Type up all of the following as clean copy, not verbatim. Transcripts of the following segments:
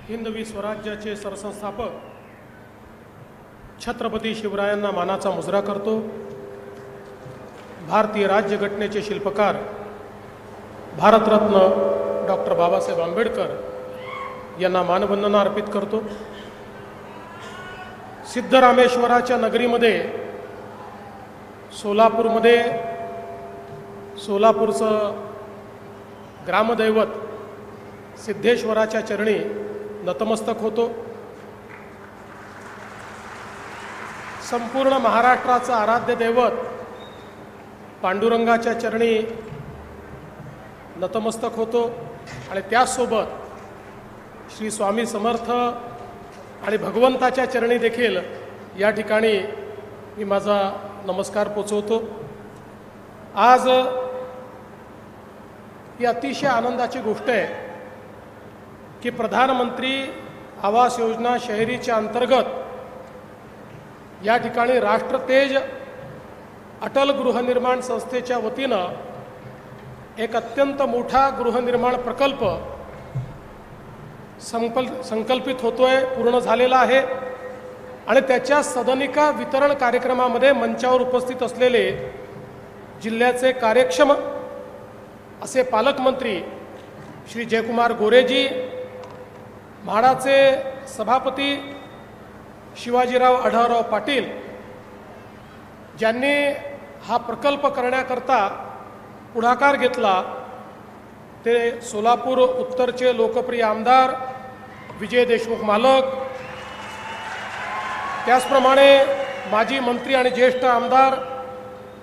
हिंदवी स्वराज्याचे सरसंस्थापक छत्रपती शिवरायांना मानाचा मुजरा करतो। भारतीय राज्यघटनेचे शिल्पकार भारतरत्न डॉक्टर बाबासाहेब आंबेडकर यांना मानवंदना अर्पित करतो। सिद्धरामेश्वराच्या नगरीमध्ये सोलापूरचं ग्रामदैवत सिद्धेश्वराच्या चरणी नतमस्तक होतो। संपूर्ण महाराष्ट्राचं आराध्य दैवत पांडुरंगाच्या चरणी नतमस्तक होतो आणि त्याचसोबत श्री स्वामी समर्थ आणि भगवंताच्या चरणी देखील या ठिकाणी मी माझा नमस्कार पोचवतो। आज ही अतिशय आनंदाची गोष्ट आहे की प्रधानमंत्री आवास योजना शहरीच्या अंतर्गत या ठिकाणी राष्ट्रतेज अटल गृहनिर्माण संस्थेच्या वतीनं एक अत्यंत मोठा गृहनिर्माण प्रकल्प संकल्पित होतोय, पूर्ण झालेला आहे आणि त्याच्या सदनिका वितरण कार्यक्रमामध्ये मंचावर उपस्थित असलेले जिल्ह्याचे कार्यक्षम असे पालकमंत्री श्री जयकुमार गोरेजी, म्हाडाचे सभापती शिवाजीराव आढळराव पाटील, ज्यांनी हा प्रकल्प करण्याकरता पुढाकार घेतला ते सोलापूर उत्तरचे लोकप्रिय आमदार विजय देशमुख मालक, त्याचप्रमाणे माजी मंत्री आणि ज्येष्ठ आमदार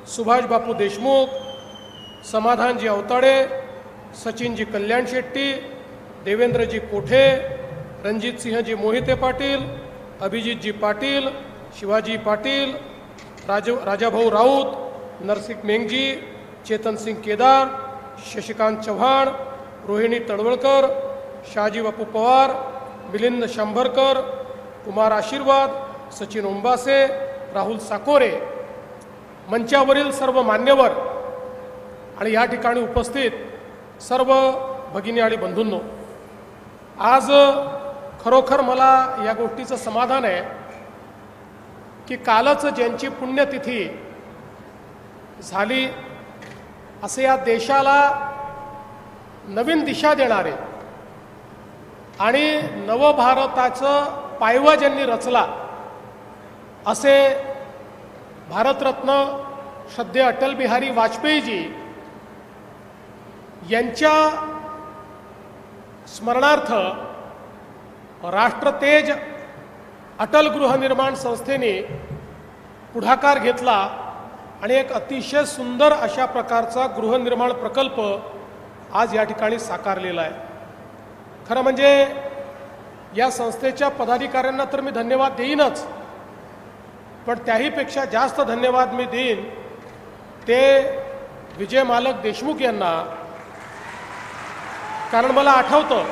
सुभाष बापू देशमुख, समाधानजी अवताडे, सचिनजी कल्याण शेट्टी, देवेंद्रजी कोठे, रणजितसिंहजी मोहिते पाटील, अभिजितजी पाटील, शिवाजी पाटील, राजाभाऊ राऊत, नरसिंह मेंगजी, चेतनसिंग केदार, शशिकांत चव्हाण, रोहिणी तळवळकर, शहाजी बापू पवार, मिलिंद शंभरकर, कुमार आशीर्वाद, सचिन ओंबासे, राहुल साकोरे, मंचावरील सर्व मान्यवर आणि या ठिकाणी उपस्थित सर्व भगिनी आणि बंधूंनो, आज खरोखर मला या गोष्टीचं समाधान आहे की कालच ज्यांची पुण्यतिथी झाली असे या देशाला नवीन दिशा देणारे आणि नवभारताचं पायवा ज्यांनी रचला असे भारतरत्न श्रद्धेय अटल बिहारी वाजपेयीजी यांच्या स्मरणार्थ राष्ट्रतेज अटल गृहनिर्माण संस्थेने पुढाकार घेतला आणि एक अतिशय सुंदर अशा प्रकारचा गृहनिर्माण प्रकल्प आज या ठिकाणी साकारलेला आहे। खरं म्हणजे या संस्थेच्या पदाधिकाऱ्यांना तर मी धन्यवाद देईनच, पण त्याहीपेक्षा जास्त धन्यवाद मी देईन ते विजय मालक देशमुख यांना, कारण मला आठवतं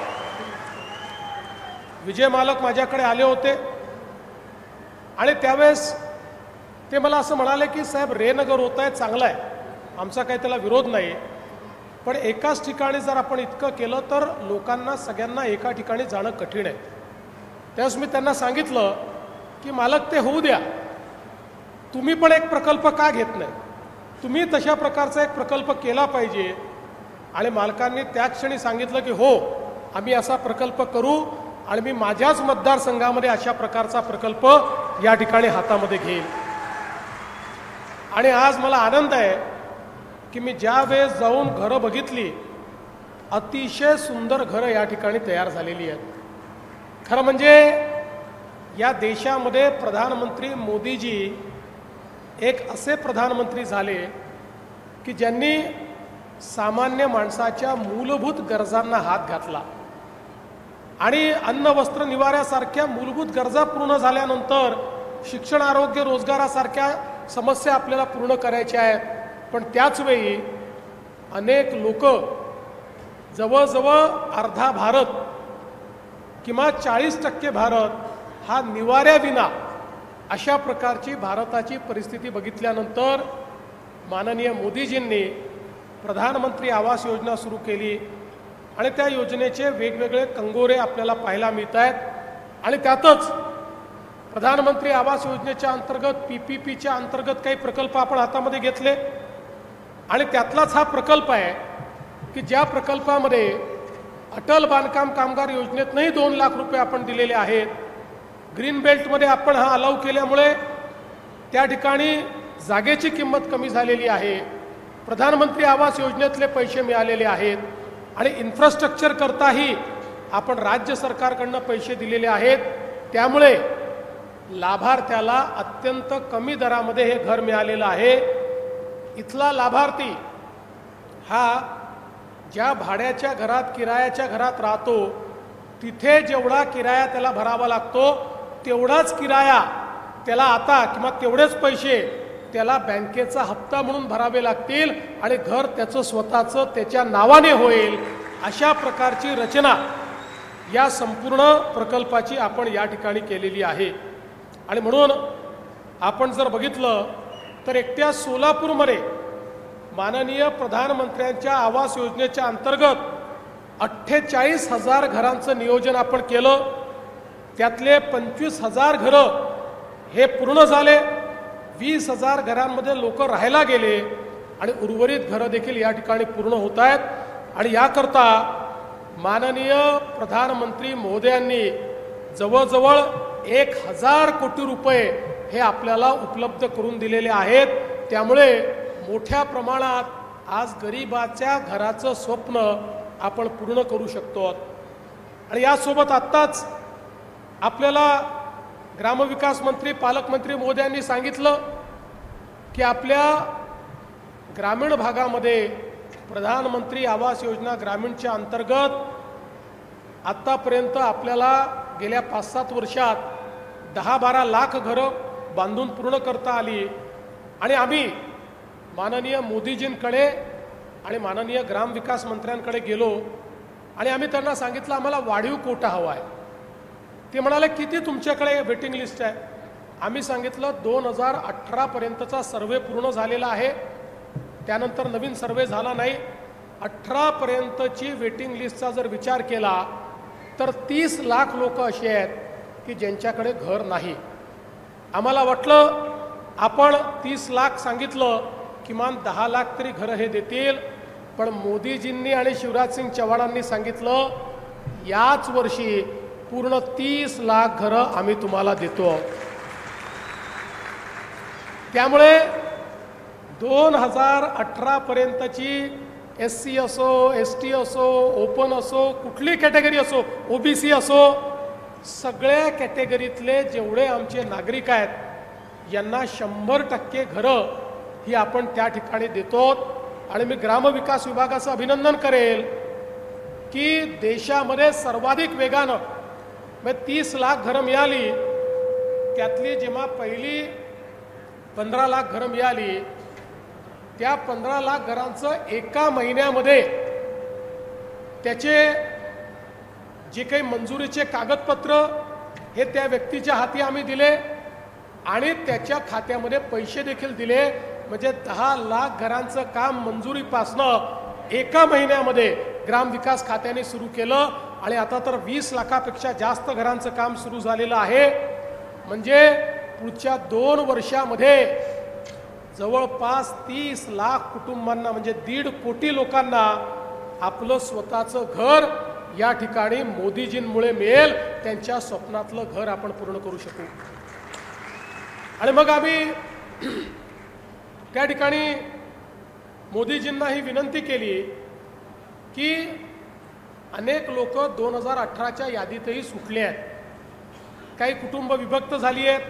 विजय मालक माझ्याकडे आले होते आणि त्यावेळेस ते मला असं म्हणाले की साहेब रेनगर होत आहे, चांगलं आहे, आमचा काही त्याला विरोध नाही, पण एकाच ठिकाणी जर आपण इतकं केलं तर लोकांना सगळ्यांना एका ठिकाणी जाणं कठीण आहे। त्यावेळेस मी त्यांना सांगितलं की मालक ते होऊ द्या, तुम्ही पण एक प्रकल्प का घेत नाही, तुम्ही तशा प्रकारचा एक प्रकल्प केला पाहिजे। आणि मालकांनी त्याच क्षणी सांगितलं की हो, आम्ही असा प्रकल्प करू आणि मी माझ्याच मतदारसंघामध्ये अशा प्रकारचा प्रकल्प या ठिकाणी हातामध्ये घेईन। आणि आज मला आनंद आहे की मी ज्या वेळेस जाऊन घरं बघितली, अतिशय सुंदर घरं या ठिकाणी तयार झालेली आहेत। खरं म्हणजे या देशामध्ये प्रधानमंत्री मोदीजी एक असे प्रधानमंत्री झाले की ज्यांनी सामान्य माणसाच्या मूलभूत गरजांना हात घातला आणि अन्न वस्त्र निवाऱ्यासारख्या मूलभूत गरजा पूर्ण झाल्यानंतर शिक्षण, आरोग्य, रोजगारासारख्या समस्या आपल्याला पूर्ण करायच्या आहेत, पण त्याचवेळी अनेक लोक, जवळजवळ अर्धा भारत किंवा 40% भारत हा निवाऱ्याविना अशा प्रकारची भारताची परिस्थिती बघितल्यानंतर माननीय मोदीजींनी प्रधानमंत्री आवास योजना सुरू केली आणि त्या योजनेचे वेगवेगळे कंगोरे आपल्याला पाहायला मिळत आहेत. आणि त्यातच प्रधानमंत्री आवास योजनेच्या अंतर्गत PPPच्या अंतर्गत काही प्रकल्प आपण हातामध्ये घेतले आणि त्यातलाच हा प्रकल्प आहे की ज्या प्रकल्पामध्ये अटल बांधकाम कामगार योजनेतनंही 2 लाख रुपये आपण दिलेले आहेत. ग्रीन बेल्टमध्ये आपण हा अलाव केल्यामुळे त्या ठिकाणी जागेची किंमत कमी झालेली आहे. प्रधानमंत्री आवास योजनेतले पैसे मिळालेले आहेत आणि इन्फ्रास्ट्रक्चर करताही आपण राज्य सरकारकडनं पैसे दिलेले आहेत. त्यामुळे लाभार्थ्याला अत्यंत कमी दरामध्ये हे घर मिळालेलं आहे. इथला लाभार्थी हा ज्या भाड्याच्या घरात किरायाच्या घरात राहतो तिथे जेवढा किराया त्याला भरावा लागतो तेवढाच किराया त्याला आता किंवा तेवढेच पैसे त्याला बँकेचा हप्ता म्हणून भरावे लागतील आणि घर त्याचं स्वतःचं त्याच्या नावाने होईल. अशा प्रकारची रचना या संपूर्ण प्रकल्पाची आपण या ठिकाणी केलेली आहे. आणि म्हणून आपण जर बघितलं तर एकट्या सोलापूरमध्ये माननीय प्रधानमंत्र्यांच्या आवास योजनेच्या अंतर्गत 48,000 घरांचं नियोजन आपण केलं. त्यातले 25,000 घरं हे पूर्ण झाले. 20,000 घरांमध्ये लोक राहायला गेले आणि उर्वरित घरं देखील या ठिकाणी पूर्ण होत आहेत. आणि याकरता माननीय प्रधानमंत्री महोदयांनी जवळजवळ 1,000 कोटी रुपये हे आपल्याला उपलब्ध करून दिलेले आहेत. त्यामुळे मोठ्या प्रमाणात आज गरिबाच्या घराचं स्वप्न आपण पूर्ण करू शकतो. आणि यासोबत आत्ताच आपल्याला ग्रामविकास मंत्री पालकमंत्री महोदयांनी सांगितलं की आपल्या ग्रामीण भागामध्ये प्रधानमंत्री आवास योजना ग्रामीणच्या अंतर्गत आत्तापर्यंत आपल्याला गेल्या 5-7 वर्षात 10-12 लाख घरं बांधून पूर्ण करता आली. आणि आम्ही माननीय मोदीजींकडे आणि माननीय ग्रामविकास मंत्र्यांकडे गेलो आणि आम्ही त्यांना सांगितलं आम्हाला वाढीव कोटा हवा आहे. ते म्हणाले किती तुमच्याकडे वेटिंग लिस्ट आहे. आम्ही सांगितलं 2018 पर्यंतचा सर्वे पूर्ण झालेला आहे. त्यानंतर नवीन सर्वे झाला नाही. 18 पर्यंतची वेटिंग लिस्टचा जर विचार केला तर 30 लाख लोक असे आहेत की ज्यांच्याकडे घर नाही. आम्हाला वाटलं आपण 30 लाख सांगितलं किमान 10 लाख तरी घरं हे देतील. पण मोदीजींनी आणि शिवराजसिंग चव्हाणांनी सांगितलं याच वर्षी पूर्ण 30 लाख घरं आम्ही तुम्हाला देतो. त्यामुळे 2018 पर्यंतची SC असो ST असो ओपन असो कुठली कॅटेगरी असो OBC असो सगळ्या कॅटेगरीतले जेवढे आमचे नागरिक आहेत यांना 100% घरं ही आपण त्या ठिकाणी देतो. आणि मी ग्रामविकास विभागाचं अभिनंदन करेल की देशामध्ये सर्वाधिक वेगानं 30 लाख घरं मिळाली. त्यातली जेव्हा पहिली 15 लाख घरं मिळाली त्या 15 लाख घरांचं एका महिन्यामध्ये त्याचे जे काही मंजुरीचे कागदपत्र हे त्या व्यक्तीच्या हाती आम्ही दिले आणि त्याच्या खात्यामध्ये पैसे देखील दिले. म्हणजे 10 लाख घरांचं काम मंजुरीपासनं एका महिन्यामध्ये ग्रामविकास खात्याने सुरू केलं. आणि आता तर 20 लाखापेक्षा जास्त घरांचं काम सुरू झालेलं आहे. म्हणजे पुढच्या 2 वर्षामध्ये जवळपास 30 लाख कुटुंबांना म्हणजे 1.5 कोटी लोकांना आपलं स्वतःचं घर या ठिकाणी मोदीजींमुळे मिळेल. त्यांच्या स्वप्नातलं घर आपण पूर्ण करू शकू. आणि मग आम्ही त्या ठिकाणी मोदीजींना ही विनंती केली की अनेक लोक 2018च्या यादीतही सुटले आहेत. काही कुटुंब विभक्त झाली आहेत.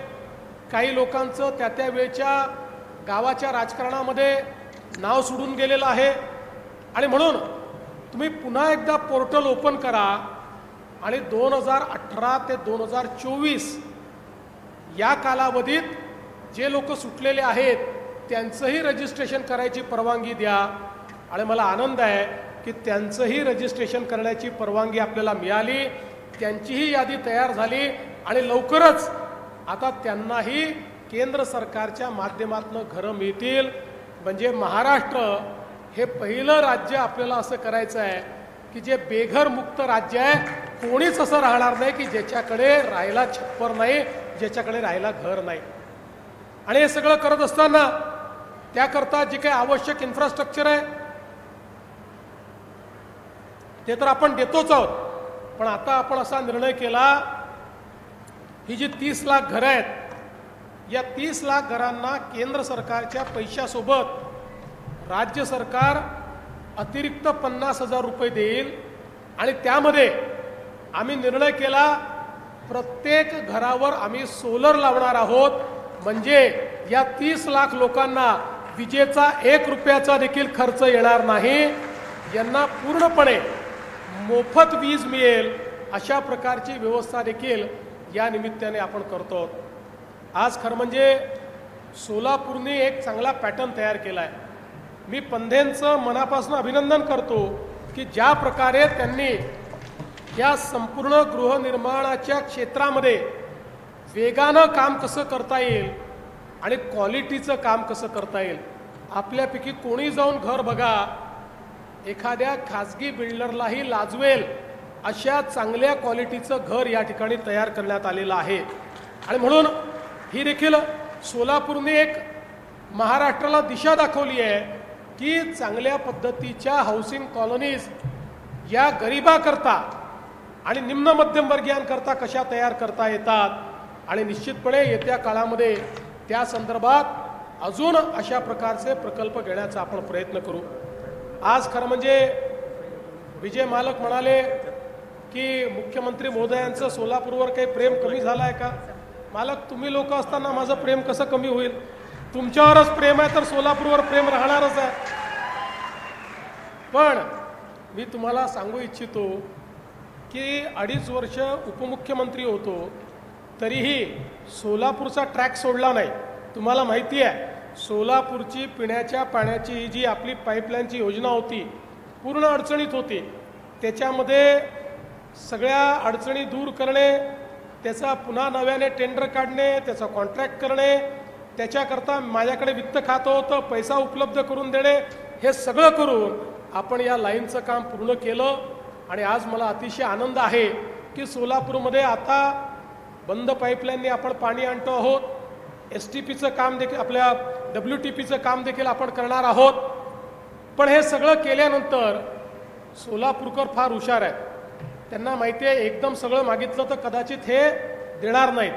काही लोकांचं त्या वेळच्या गावाच्या राजकारणामध्ये नाव सोडून गेलेलं आहे. आणि म्हणून तुम्ही पुन्हा एकदा पोर्टल ओपन करा आणि 2018 ते 2024 या कालावधीत जे लोक सुटलेले आहेत त्यांचंही रजिस्ट्रेशन करायची परवानगी द्या. आणि मला आनंद आहे की त्यांचंही रजिस्ट्रेशन करण्याची परवानगी आपल्याला मिळाली. त्यांचीही यादी तयार झाली आणि लवकरच आता त्यांनाही केंद्र सरकारच्या माध्यमातून घरं मिळतील. म्हणजे महाराष्ट्र हे पहिलं राज्य आपल्याला असं करायचं आहे की जे बेघर मुक्त राज्य आहे, कोणीच असं राहणार नाही की ज्याच्याकडे राहायला छप्पर नाही, ज्याच्याकडे राहायला घर नाही. आणि हे सगळं करत असताना त्याकरता जे काही आवश्यक इन्फ्रास्ट्रक्चर आहे ते तर आपण देतोच आहोत. पण आता आपण असा निर्णय केला, ही जी 30 लाख घरं आहेत, या 30 लाख घरांना केंद्र सरकारच्या पैशासोबत राज्य सरकार अतिरिक्त 50,000 रुपये देईल. आणि त्यामध्ये आम्ही निर्णय केला, प्रत्येक घरावर आम्ही सोलर लावणार आहोत. म्हणजे या 30 लाख लोकांना विजेचा 1 रुपयाचा देखील खर्च येणार नाही. यांना पूर्णपणे मोफत वीज मिळेल अशा प्रकारची व्यवस्था देखील या निमित्ताने आपण करतो. आज खरं म्हणजे सोलापूरने एक चांगला पॅटर्न तयार केला आहे. मी पंधेंचं मनापासून अभिनंदन करतो की ज्या प्रकारे त्यांनी या संपूर्ण गृहनिर्माणाच्या क्षेत्रामध्ये वेगानं काम कसं करता येईल आणि क्वालिटीचं काम कसं करता येईल. आपल्यापैकी कोणी जाऊन घर बघा, एखाद्या खाजगी बिल्डरलाही लाजवेल अशा चांगल्या क्वालिटीचं घर या ठिकाणी तयार करण्यात आलेलं आहे. आणि म्हणून ही देखील सोलापूरने एक महाराष्ट्राला दिशा दाखवली आहे की चांगल्या पद्धतीच्या हाऊसिंग कॉलनीज या गरिबाकरता आणि निम्न मध्यमवर्गीयांकरता कशा तयार करता येतात. आणि निश्चितपणे येत्या काळामध्ये त्या संदर्भात अजून अशा प्रकारचे प्रकल्प घेण्याचा आपण प्रयत्न करू. आज खरं म्हणजे विजय मालक म्हणाले की मुख्यमंत्री महोदयांचं सोलापूरवर काही प्रेम कमी झालं आहे का. मालक, तुम्ही लोक असताना माझं प्रेम कसं कमी होईल. तुमच्यावरच प्रेम आहे तर सोलापूरवर प्रेम राहणारच आहे. पण मी तुम्हाला सांगू इच्छितो की 2.5 वर्ष उपमुख्यमंत्री होतो तरीही सोलापूरचा ट्रॅक सोडला नाही. तुम्हाला माहिती आहे, सोलापूरची पिण्याच्या पाण्याची ही जी आपली पाईपलाईनची योजना होती पूर्ण अडचणीत होती. त्याच्यामध्ये सगळ्या अडचणी दूर करणे, त्याचा पुन्हा नव्याने टेंडर काढणे, त्याचा कॉन्ट्रॅक्ट करणे, त्याच्याकरता माझ्याकडे वित्त खातं होतं, पैसा उपलब्ध करून देणे, हे सगळं करून आपण या लाईनचं काम पूर्ण केलं. आणि आज मला अतिशय आनंद आहे की सोलापूरमध्ये आता बंद पाईपलाईनने आपण पाणी आणतो आहोत. STPचं काम देखील, आपल्या WTPचं काम देखील आपण करणार आहोत. पण हे सगळं केल्यानंतर सोलापूरकर फार हुशार आहेत. त्यांना माहिती आहे एकदम सगळं मागितलं तर कदाचित हे देणार नाहीत.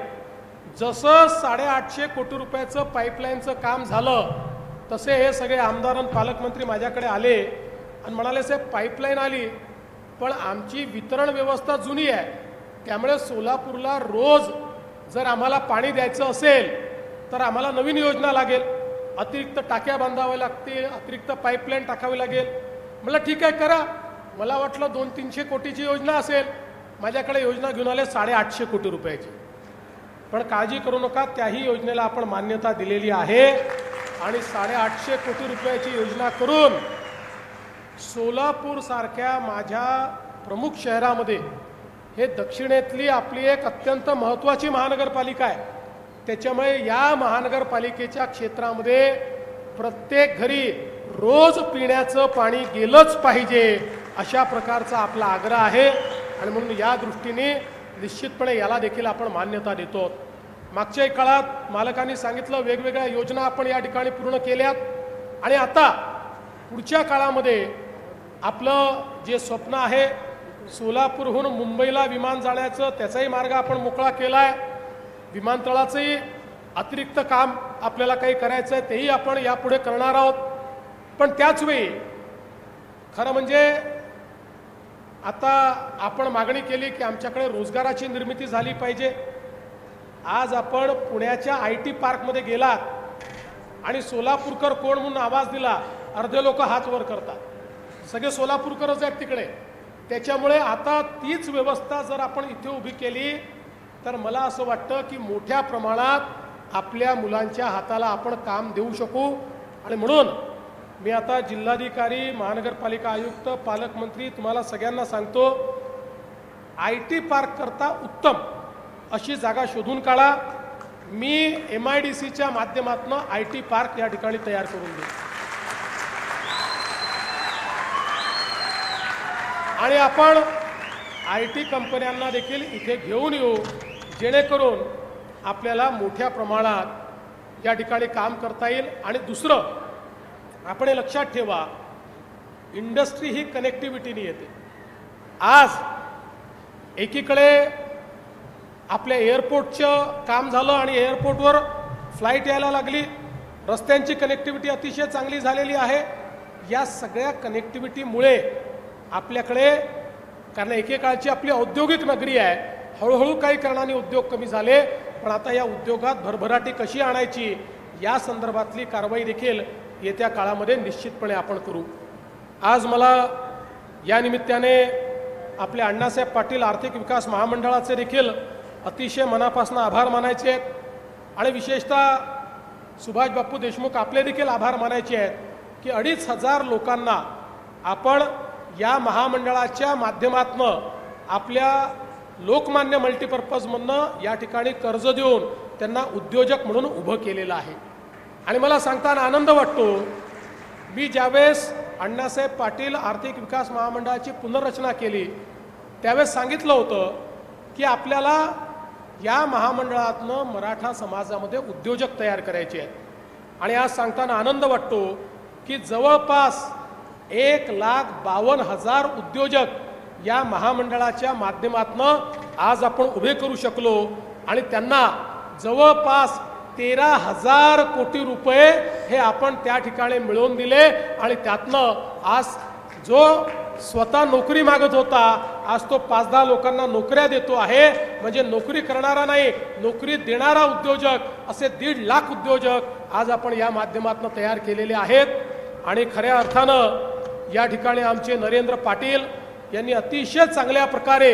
जसं 850 कोटी रुपयाचं पाईपलाईनचं काम झालं तसे हे सगळे आमदार आणि पालकमंत्री माझ्याकडे आले आणि म्हणाले, साहेब पाईपलाईन आली पण आमची वितरण व्यवस्था जुनी आहे, त्यामुळे सोलापूरला रोज जर आम्हाला पाणी द्यायचं असेल तर आम्हाला नवीन योजना लागेल, अतिरिक्त टाक्या बांधाव्या लागतील, अतिरिक्त पाईपलाईन टाकावी लागेल. म्हटलं ठीक आहे करा. मला वाटलं 200-300 कोटीची योजना असेल, माझ्याकडे योजना घेऊन आले 850 कोटी रुपयाची. पण काळजी करू नका, त्याही योजनेला आपण मान्यता दिलेली आहे. आणि 850 कोटी रुपयाची योजना करून सोलापूर सारख्या माझ्या प्रमुख शहरामध्ये, हे दक्षिणेतली आपली एक अत्यंत महत्त्वाची महानगरपालिका आहे, त्याच्यामुळे या महानगरपालिकेच्या क्षेत्रामध्ये प्रत्येक घरी रोज पिण्याचं पाणी गेलंच पाहिजे अशा प्रकारचा आपला आग्रह आहे. आणि म्हणून या दृष्टीने निश्चितपणे याला देखील आपण मान्यता देतो. मागच्या काळात मालकांनी सांगितलं वेगवेगळ्या योजना आपण या ठिकाणी पूर्ण केल्यात. आणि आता पुढच्या काळामध्ये आपलं जे स्वप्न आहे सोलापूरहून मुंबईला विमान जाण्याचं, त्याचाही मार्ग आपण मोकळा केला आहे. विमानतळाचंही अतिरिक्त काम आपल्याला काही करायचं आहे, तेही आपण यापुढे करणार आहोत. पण त्याचवेळी खरं म्हणजे आता आपण मागणी केली की आमच्याकडे रोजगाराची निर्मिती झाली पाहिजे. आज आपण पुण्याच्या IT पार्कमध्ये गेलात आणि सोलापूरकर कोण म्हणून आवाज दिला, अर्धे लोक हात वर करतात, सगळे सोलापूरकरच आहेत तिकडे. त्याच्यामुळे आता तीच व्यवस्था जर आपण इथे उभी केली तर मला असं वाटतं की मोठ्या प्रमाणात आपल्या मुलांच्या हाताला आपण काम देऊ शकू. आणि म्हणून मी आता जिल्हाधिकारी, महानगरपालिका आयुक्त, पालकमंत्री तुम्हाला सगळ्यांना सांगतो, IT पार्क करता उत्तम अशी जागा शोधून काढा. मी MIDCच्या माध्यमातून IT पार्क या ठिकाणी तयार करून देईन. आणि आपण IT कंपन्यांना देखील इथे घेऊन येऊ, जेणेकरून आपल्याला मोठ्या प्रमाणात या ठिकाणी काम करता येईल. आणि दुसरं आपण हे लक्षात ठेवा, इंडस्ट्री ही कनेक्टिव्हिटीने येते. आज एकीकडे आपल्या एअरपोर्टचं काम झालं आणि एअरपोर्टवर फ्लाईट यायला लागली, रस्त्यांची कनेक्टिव्हिटी अतिशय चांगली झालेली आहे. या सगळ्या कनेक्टिव्हिटीमुळे आपल्याकडे, कारण एकेकाळची आपली औद्योगिक नगरी आहे, हळूहळू काही कारणाने उद्योग कमी झाले, पण आता या उद्योगात भरभराटी कशी आणायची या संदर्भातली कारवाई देखील येत्या काळामध्ये निश्चितपणे आपण करू. आज मला या निमित्ताने आपले अण्णासाहेब पाटील आर्थिक विकास महामंडळाचे देखील अतिशय मनापासून आभार मानायचे आहेत. आणि विशेषतः सुभाष बापू देशमुख आपले देखील आभार मानायचे आहेत की 2500 लोकांना आपण या महामंडळाच्या माध्यमातून आपल्या लोकमान्य मल्टीपर्पजमधनं या ठिकाणी कर्ज देऊन त्यांना उद्योजक म्हणून उभं केलेलं आहे. आणि मला सांगताना आनंद वाटतो, मी ज्यावेळेस अण्णासाहेब पाटील आर्थिक विकास महामंडळाची पुनर्रचना केली त्यावेळेस सांगितलं होतं की आपल्याला या महामंडळातनं मराठा समाजामध्ये उद्योजक तयार करायचे आहेत. आणि आज सांगताना आनंद वाटतो की जवळपास 1,52,000 उद्योजक या महामंडळाच्या माध्यमातून आज आपण उभे करू शकलो. आणि त्यांना जवळपास 13,000 कोटी रुपये हे आपण त्या ठिकाणी मिळवून दिले. आणि त्यातनं आज जो स्वतः नोकरी मागत होता आज तो 5-10 लोकांना नोकऱ्या देतो आहे. म्हणजे नोकरी करणारा नाही, नोकरी देणारा उद्योजक, असे 1.5 लाख उद्योजक आज आपण या माध्यमातून तयार केलेले आहेत. आणि खऱ्या अर्थानं या ठिकाणी आमचे नरेंद्र पाटील यांनी अतिशय चांगल्या प्रकारे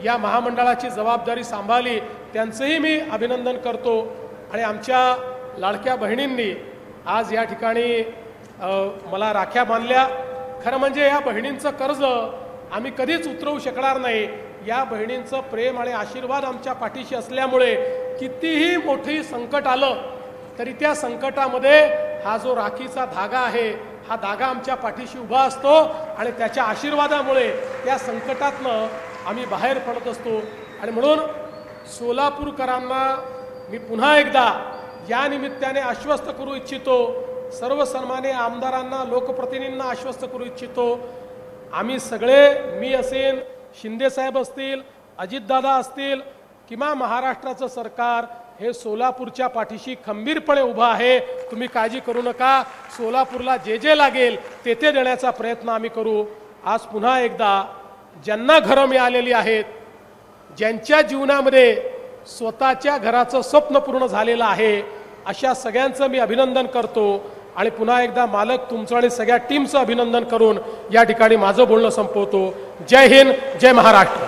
या महामंडळाची जबाबदारी सांभाळली, त्यांचंही मी अभिनंदन करतो. आणि आमच्या लाडक्या बहिणींनी आज या ठिकाणी मला राख्या बांधल्या. खरं म्हणजे या बहिणींचं कर्ज आम्ही कधीच उतरवू शकणार नाही. या बहिणींचं प्रेम आणि आशीर्वाद आमच्या पाठीशी असल्यामुळे कितीही मोठी संकट आलं तरी त्या संकटामध्ये हा जो राखीचा धागा आहे हा धागा आमच्या पाठीशी उभा असतो. आणि त्याच्या आशीर्वादामुळे त्या संकटातनं आम्ही बाहेर पडत असतो. आणि म्हणून सोलापूरकरांना मी पुन्हा एकदा या निमित्ताने आश्वस्त करू इच्छितो, सर्व सन्माननीय आमदारांना, लोकप्रतिनिधींना आश्वस्त करू इच्छितो, आम्ही सगळे, मी असेल, शिंदेसाहेब असतील, अजितदादा असतील किंवा महाराष्ट्राचं सरकार हे सोलापूरच्या पाठीशी खंबीरपणे उभा आहे. तुम्ही काळजी करू नका. सोलापूरला जे जे लागेल ते ते देण्याचा प्रयत्न आम्ही करू. आज पुन्हा एकदा ज्यांना घरं मिळालेली आहेत, ज्यांच्या जीवनामध्ये स्वतःच्या घराचं स्वप्न पूर्ण झालेलं आहे, अशा सगळ्यांचं मी अभिनंदन करतो. आणि पुन्हा एकदा मालक तुमचं आणि सगळ्या टीमचं अभिनंदन करून या ठिकाणी माझं बोलणं संपवतो. जय हिंद, जय महाराष्ट्र.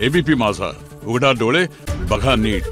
एबीपी माझा, उघडा डोळे बघा नीट.